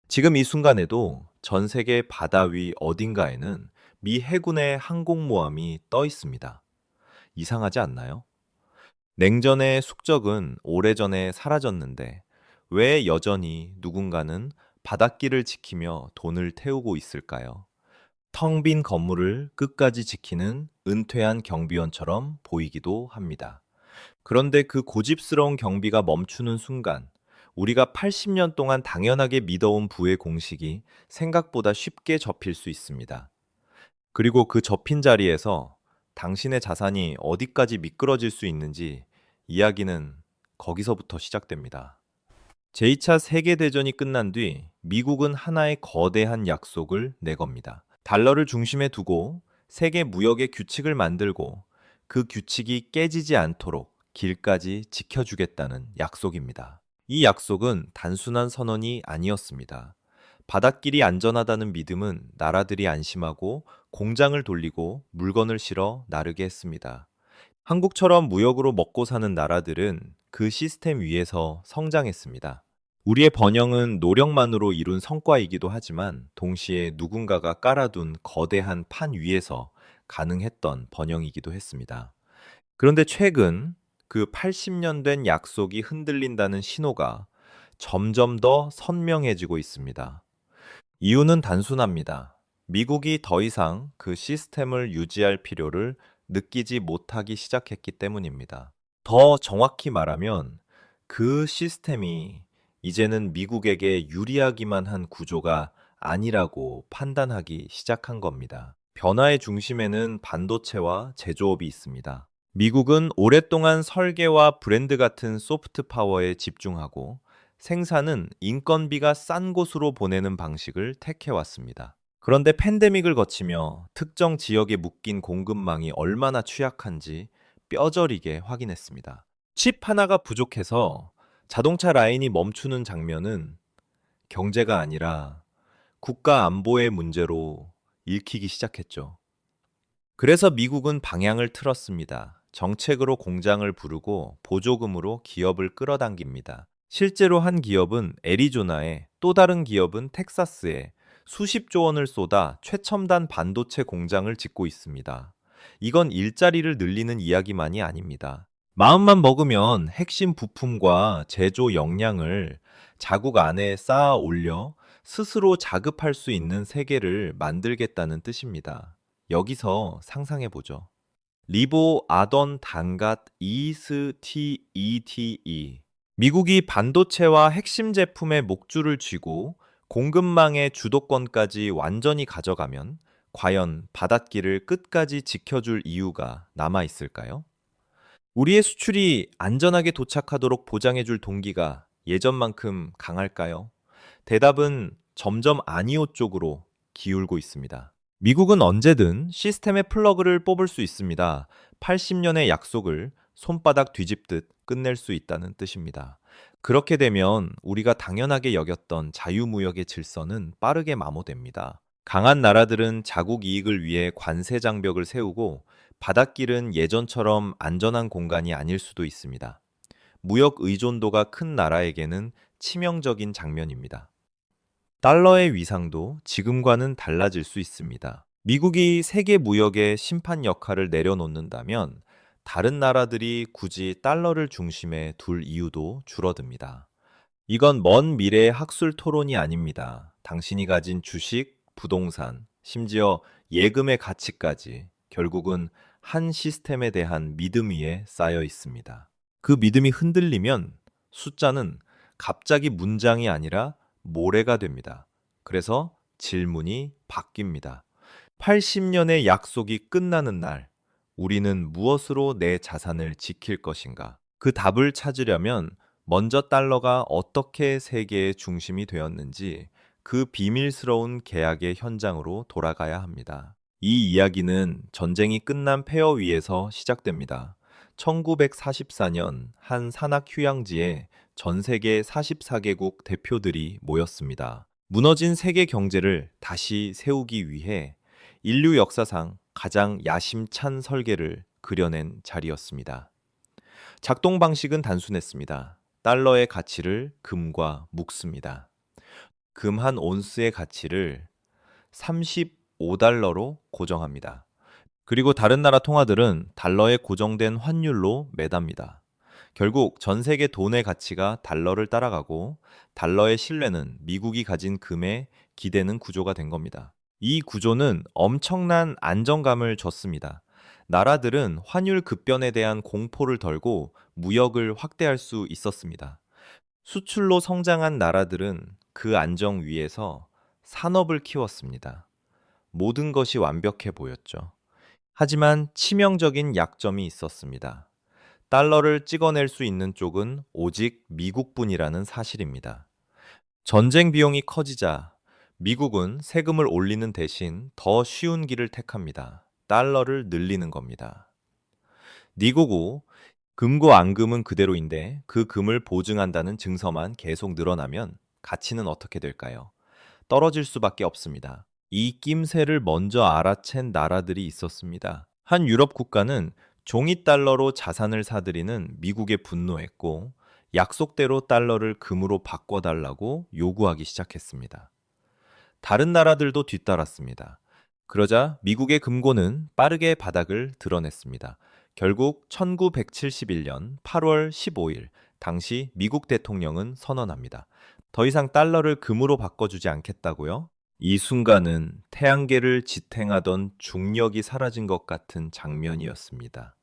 지금 이 순간에도 전 세계 바다 위 어딘가에는 미 해군의 항공모함이 떠 있습니다. 이상하지 않나요? 냉전의 숙적은 오래전에 사라졌는데 왜 여전히 누군가는 바닷길을 지키며 돈을 태우고 있을까요? 텅 빈 건물을 끝까지 지키는 은퇴한 경비원처럼 보이기도 합니다. 그런데 그 고집스러운 경비가 멈추는 순간, 우리가 80년 동안 당연하게 믿어온 부의 공식이 생각보다 쉽게 접힐 수 있습니다. 그리고 그 접힌 자리에서 당신의 자산이 어디까지 미끄러질 수 있는지 이야기는 거기서부터 시작됩니다. 제2차 세계대전이 끝난 뒤 미국은 하나의 거대한 약속을 내겁니다. 달러를 중심에 두고 세계 무역의 규칙을 만들고 그 규칙이 깨지지 않도록 길까지 지켜주겠다는 약속입니다. 이 약속은 단순한 선언이 아니었습니다. 바닷길이 안전하다는 믿음은 나라들이 안심하고 공장을 돌리고 물건을 실어 나르게 했습니다. 한국처럼 무역으로 먹고 사는 나라들은 그 시스템 위에서 성장했습니다. 우리의 번영은 노력만으로 이룬 성과이기도 하지만 동시에 누군가가 깔아둔 거대한 판 위에서 가능했던 번영이기도 했습니다. 그런데 최근 그 80년 된 약속이 흔들린다는 신호가 점점 더 선명해지고 있습니다. 이유는 단순합니다. 미국이 더 이상 그 시스템을 유지할 필요를 느끼지 못하기 시작했기 때문입니다. 더 정확히 말하면 그 시스템이 이제는 미국에게 유리하기만 한 구조가 아니라고 판단하기 시작한 겁니다. 변화의 중심에는 반도체와 제조업이 있습니다. 미국은 오랫동안 설계와 브랜드 같은 소프트 파워에 집중하고 생산은 인건비가 싼 곳으로 보내는 방식을 택해왔습니다. 그런데 팬데믹을 거치며 특정 지역에 묶인 공급망이 얼마나 취약한지 뼈저리게 확인했습니다. 칩 하나가 부족해서 자동차 라인이 멈추는 장면은 경제가 아니라 국가 안보의 문제로 읽히기 시작했죠. 그래서 미국은 방향을 틀었습니다. 정책으로 공장을 부르고 보조금으로 기업을 끌어당깁니다. 실제로 한 기업은 애리조나에, 또 다른 기업은 텍사스에 수십조 원을 쏟아 최첨단 반도체 공장을 짓고 있습니다. 이건 일자리를 늘리는 이야기만이 아닙니다. 마음만 먹으면 핵심 부품과 제조 역량을 자국 안에 쌓아 올려 스스로 자급할 수 있는 세계를 만들겠다는 뜻입니다. 여기서 상상해 보죠. 리보 아던 단갓 이스 티 ETE. 미국이 반도체와 핵심 제품의 목줄을 쥐고 공급망의 주도권까지 완전히 가져가면 과연 바닷길을 끝까지 지켜줄 이유가 남아 있을까요? 우리의 수출이 안전하게 도착하도록 보장해줄 동기가 예전만큼 강할까요? 대답은 점점 아니오 쪽으로 기울고 있습니다. 미국은 언제든 시스템의 플러그를 뽑을 수 있습니다. 80년의 약속을 손바닥 뒤집듯 끝낼 수 있다는 뜻입니다. 그렇게 되면 우리가 당연하게 여겼던 자유무역의 질서는 빠르게 마모됩니다. 강한 나라들은 자국 이익을 위해 관세 장벽을 세우고 바닷길은 예전처럼 안전한 공간이 아닐 수도 있습니다. 무역 의존도가 큰 나라에게는 치명적인 장면입니다. 달러의 위상도 지금과는 달라질 수 있습니다. 미국이 세계 무역의 심판 역할을 내려놓는다면 다른 나라들이 굳이 달러를 중심에 둘 이유도 줄어듭니다. 이건 먼 미래의 학술 토론이 아닙니다. 당신이 가진 주식, 부동산, 심지어 예금의 가치까지 결국은 한 시스템에 대한 믿음 위에 쌓여 있습니다. 그 믿음이 흔들리면 숫자는 갑자기 문장이 아니라 모래가 됩니다. 그래서 질문이 바뀝니다. 80년의 약속이 끝나는 날, 우리는 무엇으로 내 자산을 지킬 것인가? 그 답을 찾으려면 먼저 달러가 어떻게 세계의 중심이 되었는지 그 비밀스러운 계약의 현장으로 돌아가야 합니다. 이 이야기는 전쟁이 끝난 폐허 위에서 시작됩니다. 1944년 한 산악 휴양지에 전 세계 44개국 대표들이 모였습니다. 무너진 세계 경제를 다시 세우기 위해 인류 역사상 가장 야심찬 설계를 그려낸 자리였습니다. 작동 방식은 단순했습니다. 달러의 가치를 금과 묶습니다. 금 한 온스의 가치를 35달러로 고정합니다. 그리고 다른 나라 통화들은 달러에 고정된 환율로 매답니다. 결국 전 세계 돈의 가치가 달러를 따라가고 달러의 신뢰는 미국이 가진 금에 기대는 구조가 된 겁니다. 이 구조는 엄청난 안정감을 줬습니다. 나라들은 환율 급변에 대한 공포를 덜고 무역을 확대할 수 있었습니다. 수출로 성장한 나라들은 그 안정 위에서 산업을 키웠습니다. 모든 것이 완벽해 보였죠. 하지만 치명적인 약점이 있었습니다. 달러를 찍어낼 수 있는 쪽은 오직 미국뿐이라는 사실입니다. 전쟁 비용이 커지자 미국은 세금을 올리는 대신 더 쉬운 길을 택합니다. 달러를 늘리는 겁니다. 니고고 금고 앙금은 그대로인데 그 금을 보증한다는 증서만 계속 늘어나면 가치는 어떻게 될까요? 떨어질 수밖에 없습니다. 이 낌새를 먼저 알아챈 나라들이 있었습니다. 한 유럽 국가는 종이 달러로 자산을 사들이는 미국에 분노했고 약속대로 달러를 금으로 바꿔달라고 요구하기 시작했습니다. 다른 나라들도 뒤따랐습니다. 그러자 미국의 금고는 빠르게 바닥을 드러냈습니다. 결국 1971년 8월 15일 당시 미국 대통령은 선언합니다. 더 이상 달러를 금으로 바꿔주지 않겠다고요? 이 순간은 태양계를 지탱하던 중력이 사라진 것 같은 장면이었습니다.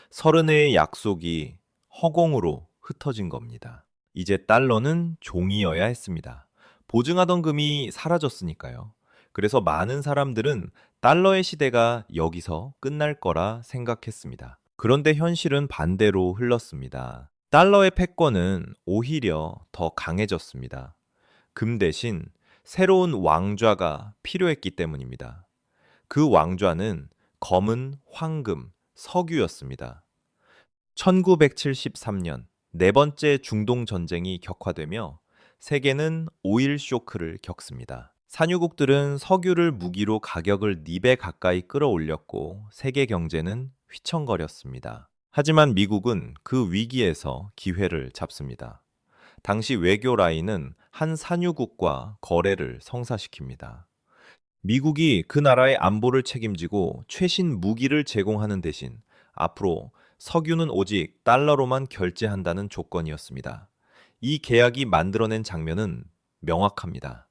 서른해의 약속이 허공으로 흩어진 겁니다. 이제 달러는 종이어야 했습니다. 보증하던 금이 사라졌으니까요. 그래서 많은 사람들은 달러의 시대가 여기서 끝날 거라 생각했습니다. 그런데 현실은 반대로 흘렀습니다. 달러의 패권은 오히려 더 강해졌습니다. 금 대신 새로운 왕좌가 필요했기 때문입니다. 그 왕좌는 검은 황금, 석유였습니다. 1973년 네 번째 중동 전쟁이 격화되며 세계는 오일 쇼크를 겪습니다. 산유국들은 석유를 무기로 가격을 4배 가까이 끌어올렸고 세계 경제는 휘청거렸습니다. 하지만 미국은 그 위기에서 기회를 잡습니다. 당시 외교 라인은 한 산유국과 거래를 성사시킵니다. 미국이 그 나라의 안보를 책임지고 최신 무기를 제공하는 대신 앞으로 석유는 오직 달러로만 결제한다는 조건이었습니다. 이 계약이 만들어낸 장면은 명확합니다.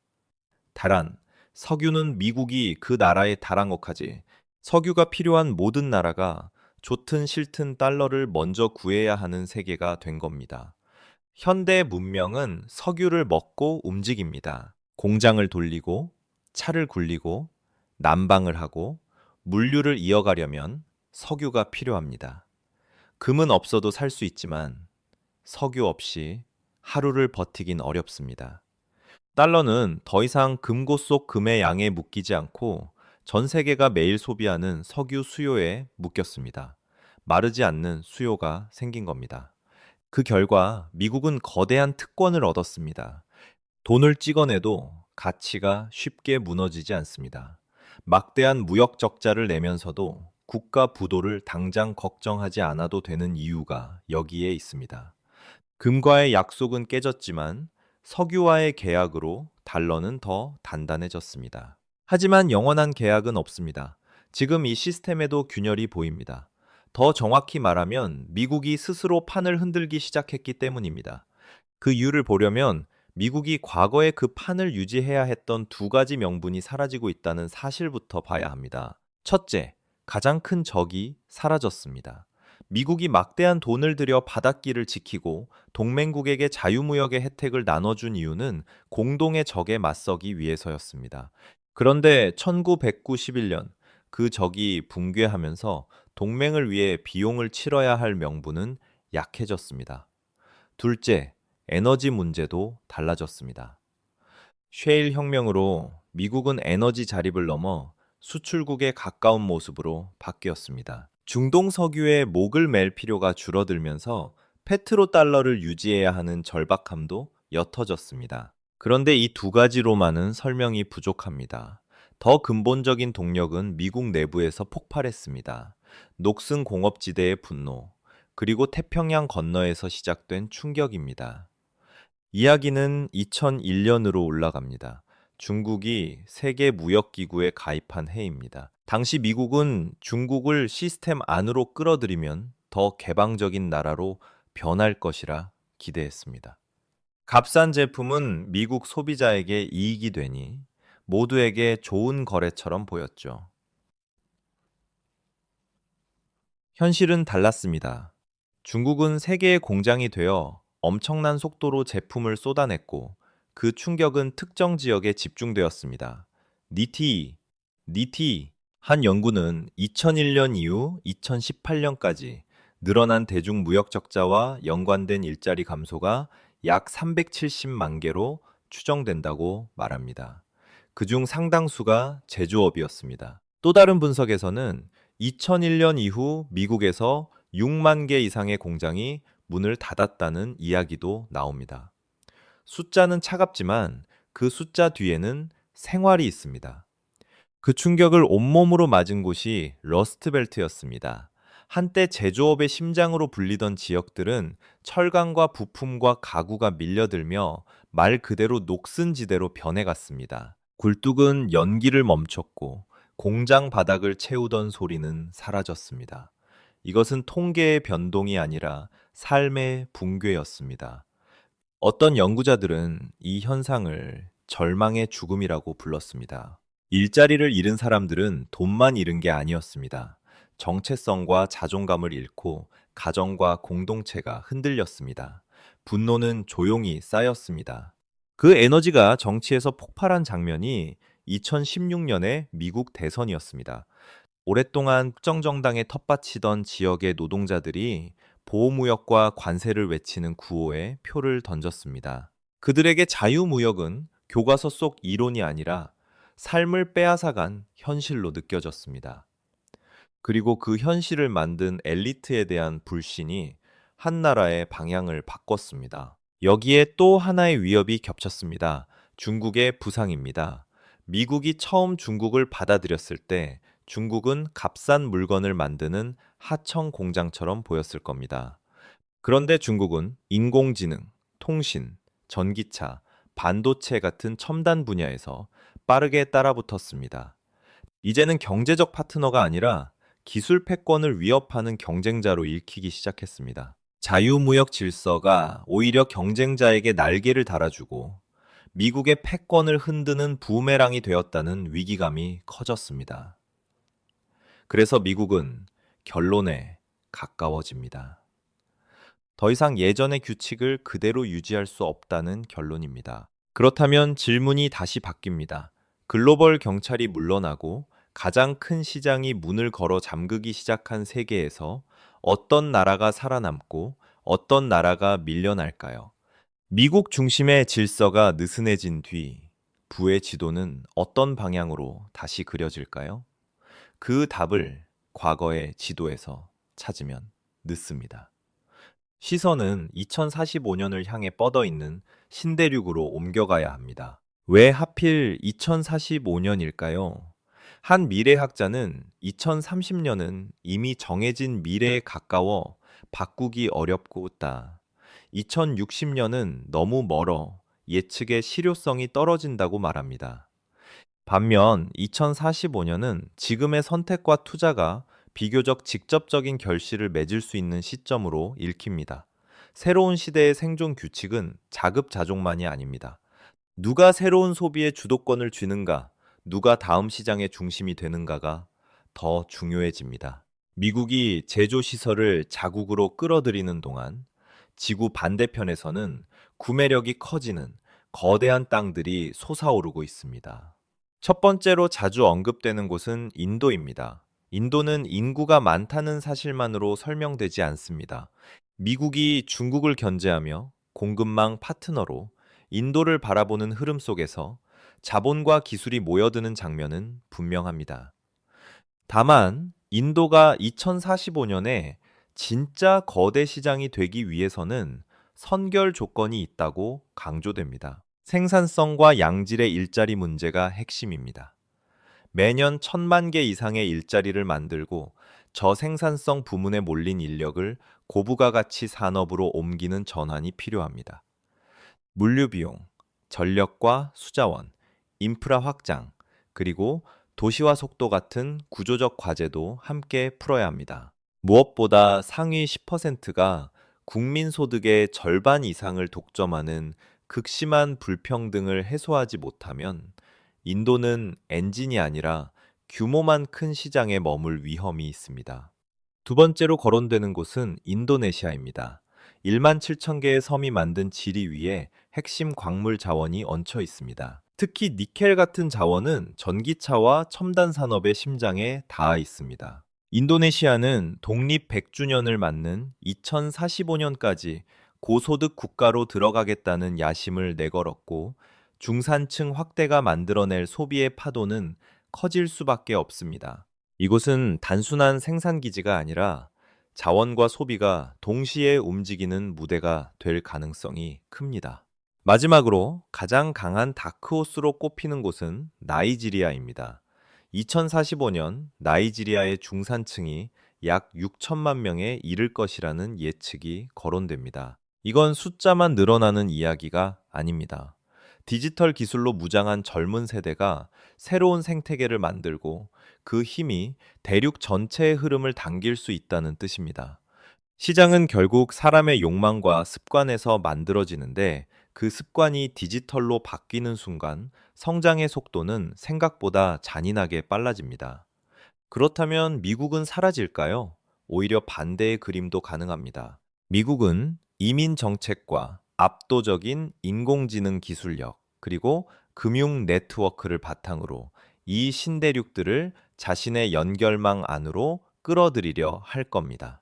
다란, 석유는 미국이 그 나라에 달항옥하지. 석유가 필요한 모든 나라가 좋든 싫든 달러를 먼저 구해야 하는 세계가 된 겁니다. 현대 문명은 석유를 먹고 움직입니다. 공장을 돌리고, 차를 굴리고, 난방을 하고, 물류를 이어가려면 석유가 필요합니다. 금은 없어도 살 수 있지만 석유 없이 하루를 버티긴 어렵습니다. 달러는 더 이상 금고 속 금의 양에 묶이지 않고 전 세계가 매일 소비하는 석유 수요에 묶였습니다. 마르지 않는 수요가 생긴 겁니다. 그 결과 미국은 거대한 특권을 얻었습니다. 돈을 찍어내도 가치가 쉽게 무너지지 않습니다. 막대한 무역 적자를 내면서도 국가 부도를 당장 걱정하지 않아도 되는 이유가 여기에 있습니다. 금과의 약속은 깨졌지만 석유와의 계약으로 달러는 더 단단해졌습니다. 하지만 영원한 계약은 없습니다. 지금 이 시스템에도 균열이 보입니다. 더 정확히 말하면 미국이 스스로 판을 흔들기 시작했기 때문입니다. 그 이유를 보려면 미국이 과거에 그 판을 유지해야 했던 두 가지 명분이 사라지고 있다는 사실부터 봐야 합니다. 첫째, 가장 큰 적이 사라졌습니다. 미국이 막대한 돈을 들여 바닷길을 지키고 동맹국에게 자유무역의 혜택을 나눠준 이유는 공동의 적에 맞서기 위해서였습니다. 그런데 1991년 그 적이 붕괴하면서 동맹을 위해 비용을 치러야 할 명분은 약해졌습니다. 둘째, 에너지 문제도 달라졌습니다. 셰일 혁명으로 미국은 에너지 자립을 넘어 수출국에 가까운 모습으로 바뀌었습니다. 중동 석유에 목을 맬 필요가 줄어들면서 페트로달러를 유지해야 하는 절박함도 옅어졌습니다. 그런데 이 두 가지로만은 설명이 부족합니다. 더 근본적인 동력은 미국 내부에서 폭발했습니다. 녹슨 공업지대의 분노, 그리고 태평양 건너에서 시작된 충격입니다. 이야기는 2001년으로 올라갑니다. 중국이 세계무역기구에 가입한 해입니다. 당시 미국은 중국을 시스템 안으로 끌어들이면 더 개방적인 나라로 변할 것이라 기대했습니다. 값싼 제품은 미국 소비자에게 이익이 되니 모두에게 좋은 거래처럼 보였죠. 현실은 달랐습니다. 중국은 세계의 공장이 되어 엄청난 속도로 제품을 쏟아냈고 그 충격은 특정 지역에 집중되었습니다. 니티 한 연구는 2001년 이후 2018년까지 늘어난 대중 무역 적자와 연관된 일자리 감소가 약 370만 개로 추정된다고 말합니다. 그중 상당수가 제조업이었습니다. 또 다른 분석에서는 2001년 이후 미국에서 6만 개 이상의 공장이 문을 닫았다는 이야기도 나옵니다. 숫자는 차갑지만 그 숫자 뒤에는 생활이 있습니다. 그 충격을 온몸으로 맞은 곳이 러스트벨트였습니다. 한때 제조업의 심장으로 불리던 지역들은 철강과 부품과 가구가 밀려들며 말 그대로 녹슨지대로 변해갔습니다. 굴뚝은 연기를 멈췄고 공장 바닥을 채우던 소리는 사라졌습니다. 이것은 통계의 변동이 아니라 삶의 붕괴였습니다. 어떤 연구자들은 이 현상을 절망의 죽음이라고 불렀습니다. 일자리를 잃은 사람들은 돈만 잃은 게 아니었습니다. 정체성과 자존감을 잃고 가정과 공동체가 흔들렸습니다. 분노는 조용히 쌓였습니다. 그 에너지가 정치에서 폭발한 장면이 2016년의 미국 대선이었습니다. 오랫동안 특정 정당에 텃밭이던 지역의 노동자들이 보호무역과 관세를 외치는 구호에 표를 던졌습니다. 그들에게 자유무역은 교과서 속 이론이 아니라 삶을 빼앗아간 현실로 느껴졌습니다. 그리고 그 현실을 만든 엘리트에 대한 불신이 한 나라의 방향을 바꿨습니다. 여기에 또 하나의 위협이 겹쳤습니다. 중국의 부상입니다. 미국이 처음 중국을 받아들였을 때 중국은 값싼 물건을 만드는 하청 공장처럼 보였을 겁니다. 그런데 중국은 인공지능, 통신, 전기차, 반도체 같은 첨단 분야에서 빠르게 따라붙었습니다. 이제는 경제적 파트너가 아니라 기술 패권을 위협하는 경쟁자로 읽히기 시작했습니다. 자유무역 질서가 오히려 경쟁자에게 날개를 달아주고 미국의 패권을 흔드는 부메랑이 되었다는 위기감이 커졌습니다. 그래서 미국은 결론에 가까워집니다. 더 이상 예전의 규칙을 그대로 유지할 수 없다는 결론입니다. 그렇다면 질문이 다시 바뀝니다. 글로벌 경찰이 물러나고 가장 큰 시장이 문을 걸어 잠그기 시작한 세계에서 어떤 나라가 살아남고 어떤 나라가 밀려날까요? 미국 중심의 질서가 느슨해진 뒤 부의 지도는 어떤 방향으로 다시 그려질까요? 그 답을 과거의 지도에서 찾으면 늦습니다. 시선은 2045년을 향해 뻗어 있는 신대륙으로 옮겨가야 합니다. 왜 하필 2045년일까요? 한 미래학자는 2030년은 이미 정해진 미래에 가까워 바꾸기 어렵고다. 2060년은 너무 멀어 예측의 실효성이 떨어진다고 말합니다. 반면 2045년은 지금의 선택과 투자가 비교적 직접적인 결실을 맺을 수 있는 시점으로 읽힙니다. 새로운 시대의 생존 규칙은 자급자족만이 아닙니다. 누가 새로운 소비의 주도권을 쥐는가, 누가 다음 시장의 중심이 되는가가 더 중요해집니다. 미국이 제조시설을 자국으로 끌어들이는 동안 지구 반대편에서는 구매력이 커지는 거대한 땅들이 솟아오르고 있습니다. 첫 번째로 자주 언급되는 곳은 인도입니다. 인도는 인구가 많다는 사실만으로 설명되지 않습니다. 미국이 중국을 견제하며 공급망 파트너로 인도를 바라보는 흐름 속에서 자본과 기술이 모여드는 장면은 분명합니다. 다만 인도가 2045년에 진짜 거대 시장이 되기 위해서는 선결 조건이 있다고 강조됩니다. 생산성과 양질의 일자리 문제가 핵심입니다. 매년 1,000만 개 이상의 일자리를 만들고 저생산성 부문에 몰린 인력을 고부가가치 산업으로 옮기는 전환이 필요합니다. 물류 비용, 전력과 수자원, 인프라 확장, 그리고 도시화 속도 같은 구조적 과제도 함께 풀어야 합니다. 무엇보다 상위 10%가 국민 소득의 절반 이상을 독점하는 극심한 불평등을 해소하지 못하면 인도는 엔진이 아니라 규모만 큰 시장에 머물 위험이 있습니다. 두 번째로 거론되는 곳은 인도네시아입니다. 1만 7천 개의 섬이 만든 지리 위에 핵심 광물 자원이 얹혀 있습니다. 특히 니켈 같은 자원은 전기차와 첨단 산업의 심장에 닿아 있습니다. 인도네시아는 독립 100주년을 맞는 2045년까지 고소득 국가로 들어가겠다는 야심을 내걸었고, 중산층 확대가 만들어낼 소비의 파도는 커질 수밖에 없습니다. 이곳은 단순한 생산기지가 아니라 자원과 소비가 동시에 움직이는 무대가 될 가능성이 큽니다. 마지막으로 가장 강한 다크호스로 꼽히는 곳은 나이지리아입니다. 2045년 나이지리아의 중산층이 약 6천만 명에 이를 것이라는 예측이 거론됩니다. 이건 숫자만 늘어나는 이야기가 아닙니다. 디지털 기술로 무장한 젊은 세대가 새로운 생태계를 만들고 그 힘이 대륙 전체의 흐름을 당길 수 있다는 뜻입니다. 시장은 결국 사람의 욕망과 습관에서 만들어지는데, 그 습관이 디지털로 바뀌는 순간 성장의 속도는 생각보다 잔인하게 빨라집니다. 그렇다면 미국은 사라질까요? 오히려 반대의 그림도 가능합니다. 미국은 이민 정책과 압도적인 인공지능 기술력, 그리고 금융 네트워크를 바탕으로 이 신대륙들을 자신의 연결망 안으로 끌어들이려 할 겁니다.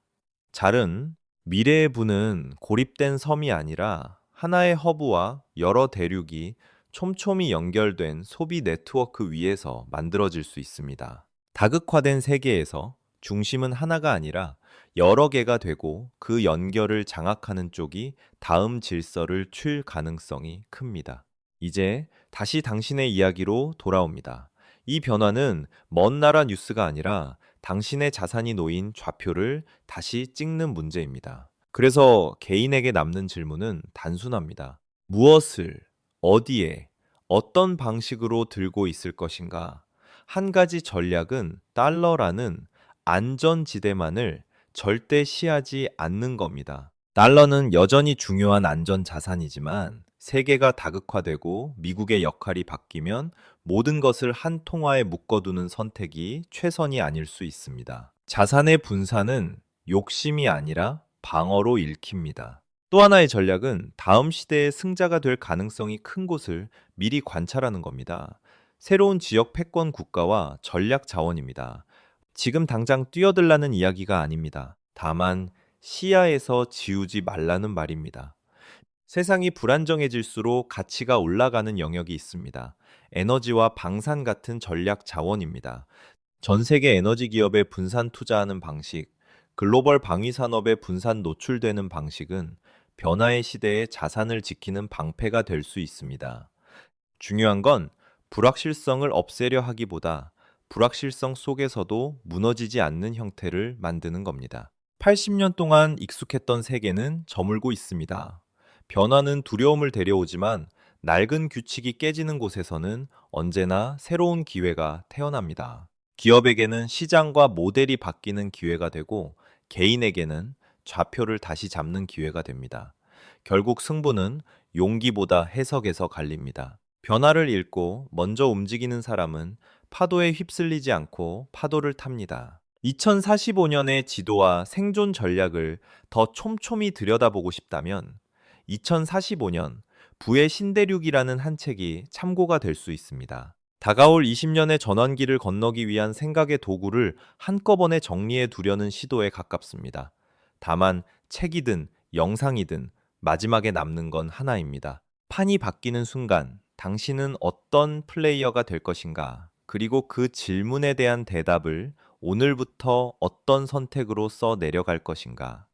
잘은 미래의 부는 고립된 섬이 아니라 하나의 허브와 여러 대륙이 촘촘히 연결된 소비 네트워크 위에서 만들어질 수 있습니다. 다극화된 세계에서 중심은 하나가 아니라 여러 개가 되고, 그 연결을 장악하는 쪽이 다음 질서를 칠 가능성이 큽니다. 이제 다시 당신의 이야기로 돌아옵니다. 이 변화는 먼 나라 뉴스가 아니라 당신의 자산이 놓인 좌표를 다시 찍는 문제입니다. 그래서 개인에게 남는 질문은 단순합니다. 무엇을, 어디에, 어떤 방식으로 들고 있을 것인가? 한 가지 전략은 달러라는 안전지대만을 절대 시하지 않는 겁니다. 달러는 여전히 중요한 안전 자산이지만, 세계가 다극화되고 미국의 역할이 바뀌면 모든 것을 한 통화에 묶어두는 선택이 최선이 아닐 수 있습니다. 자산의 분산은 욕심이 아니라 방어로 읽힙니다. 또 하나의 전략은 다음 시대의 승자가 될 가능성이 큰 곳을 미리 관찰하는 겁니다. 새로운 지역 패권 국가와 전략 자원입니다. 지금 당장 뛰어들라는 이야기가 아닙니다. 다만 시야에서 지우지 말라는 말입니다. 세상이 불안정해질수록 가치가 올라가는 영역이 있습니다. 에너지와 방산 같은 전략 자원입니다. 전 세계 에너지 기업에 분산 투자하는 방식, 글로벌 방위 산업에 분산 노출되는 방식은 변화의 시대에 자산을 지키는 방패가 될 수 있습니다. 중요한 건 불확실성을 없애려 하기보다 불확실성 속에서도 무너지지 않는 형태를 만드는 겁니다. 80년 동안 익숙했던 세계는 저물고 있습니다. 변화는 두려움을 데려오지만 낡은 규칙이 깨지는 곳에서는 언제나 새로운 기회가 태어납니다. 기업에게는 시장과 모델이 바뀌는 기회가 되고, 개인에게는 좌표를 다시 잡는 기회가 됩니다. 결국 승부는 용기보다 해석에서 갈립니다. 변화를 읽고 먼저 움직이는 사람은 파도에 휩쓸리지 않고 파도를 탑니다. 2045년의 지도와 생존 전략을 더 촘촘히 들여다보고 싶다면 2045년 부의 신대륙이라는 한 책이 참고가 될 수 있습니다. 다가올 20년의 전환기를 건너기 위한 생각의 도구를 한꺼번에 정리해 두려는 시도에 가깝습니다. 다만 책이든 영상이든 마지막에 남는 건 하나입니다. 판이 바뀌는 순간 당신은 어떤 플레이어가 될 것인가? 그리고 그 질문에 대한 대답을 오늘부터 어떤 선택으로 써 내려갈 것인가?